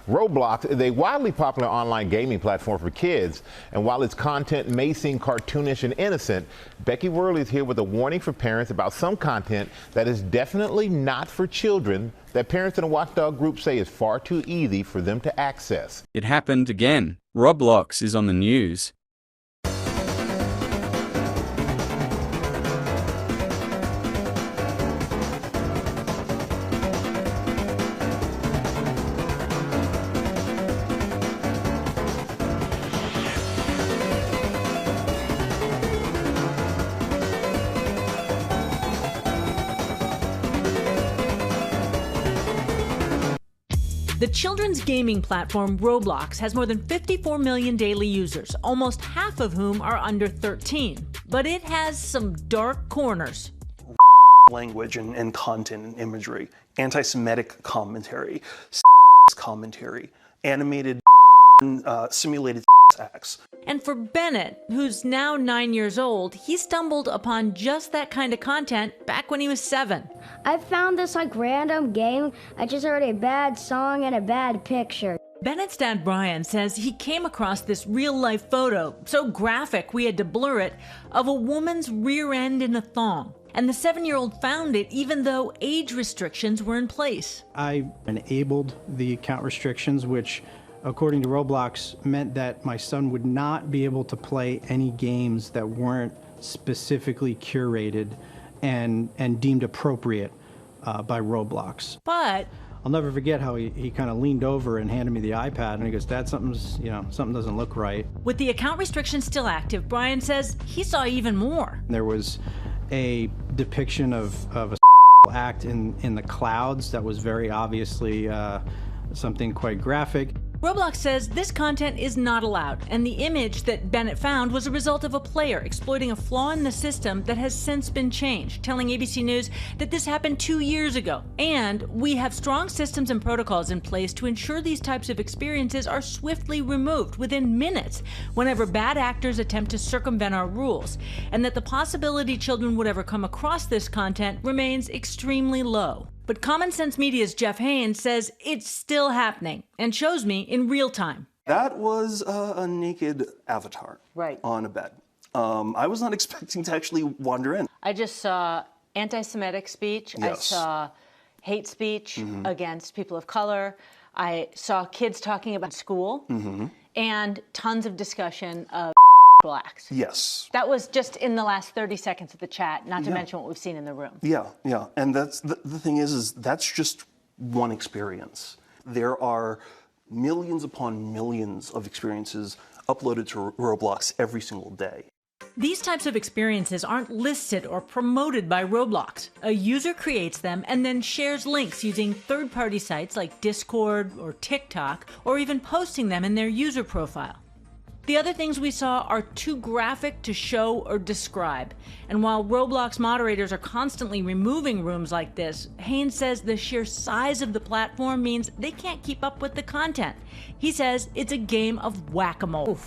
Roblox is a wildly popular online gaming platform for kids, and while its content may seem cartoonish and innocent, Becky Worley is here with a warning for parents about some content that is definitely not for children that parents in a watchdog group say is far too easy for them to access. It happened again. Roblox is on the news. The children's gaming platform Roblox has more than 54 million daily users, almost half of whom are under 13. But it has some dark corners. Language and content and imagery, anti-Semitic commentary, commentary, animated simulated acts. And for Bennett, who's now 9 years old, he stumbled upon just that kind of content back when he was 7. I found this random game. I just heard a bad song and a bad picture. Bennett's dad Brian says he came across this real-life photo, so graphic we had to blur it, of a woman's rear end in a thong. And the 7-year-old found it even though age restrictions were in place. I enabled the account restrictions, which according to Roblox meant that my son would not be able to play any games that weren't specifically curated and deemed appropriate by Roblox. But I'll never forget how he kind of leaned over and handed me the iPad and he goes, "Dad, something doesn't look right." With the account restrictions still active, Brian says he saw even more. There was a depiction of a act in the clouds that was very obviously something quite graphic. Roblox says this content is not allowed, and the image that Bennett found was a result of a player exploiting a flaw in the system that has since been changed, telling ABC News that this happened 2 years ago. And we have strong systems and protocols in place to ensure these types of experiences are swiftly removed within minutes whenever bad actors attempt to circumvent our rules, and that the possibility children would ever come across this content remains extremely low. But Common Sense Media's Jeff Haynes says it's still happening and shows me in real time. That was a naked avatar on a bed. I was not expecting to actually wander in. I just saw anti-Semitic speech. Yes. I saw hate speech against people of color. I saw kids talking about school and tons of discussion of blacks. Yes. That was just in the last 30 seconds of the chat, not to mention what we've seen in the room. Yeah. And that's the thing is that's just one experience. There are millions upon millions of experiences uploaded to Roblox every single day. These types of experiences aren't listed or promoted by Roblox. A user creates them and then shares links using third-party sites like Discord or TikTok, or even posting them in their user profile. The other things we saw are too graphic to show or describe. And while Roblox moderators are constantly removing rooms like this, Haynes says the sheer size of the platform means they can't keep up with the content. He says it's a game of whack-a-mole.